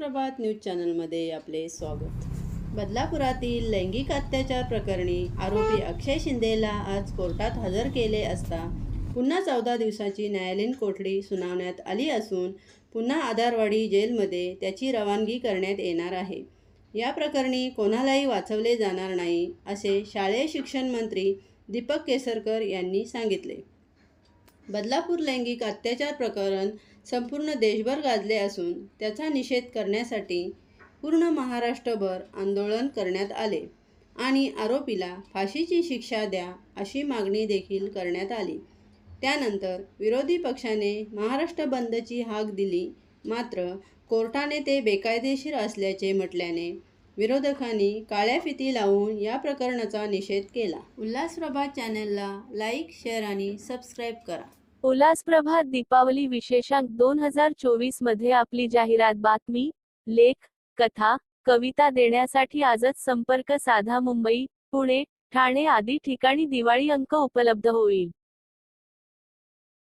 उल्हासप्रभात news चॅनलमध्ये आपले स्वागत। बदलापुरातील लैंगिक अत्याचार प्रकरणी आरोपी अक्षय शिंदेला आज कोर्टात हजर केले असता पुन्हा 14 दिवसाची न्यायालयीन कोठडी सुनावण्यात आली असून पुन्हा आधारवाडी जेलमध्ये त्याची रवानगी करण्यात येणार आहे। या प्रकरणी कोणालाही वाचवले जाणार नाही, असे शालेय शिक्षण मंत्री दीपक केसरकर यांनी सांगितले। बदलापूर लैंगिक अत्याचार प्रकरण संपूर्ण देशभर गाजले असून त्याचा निषेध करण्यासाठी पूर्ण महाराष्ट्रभर आंदोलन करण्यात आले आणि आरोपीला फाशीची शिक्षा द्या अशी मागणी देखील करण्यात आली। त्यानंतर विरोधी पक्षाने महाराष्ट्र बंदची हाक दिली, मात्र कोर्टाने ते बेकायदेशीर असल्याचे म्हटल्याने विरोधकांनी काळ्या फिती लावून या प्रकरणाचा निषेध केला। उल्हासप्रभात चॅनलला लाईक, शेअर आणि सबस्क्राईब करा। उल्हासप्रभात दीपावली विशेषांक 2024 मध्ये आपली जाहिरात, बातमी, लेख, कथा, कविता देण्यासाठी आजच संपर्क साधा। मुंबई, पुणे, ठाणे आदी ठिकाणी दिवाळी अंक उपलब्ध होईल।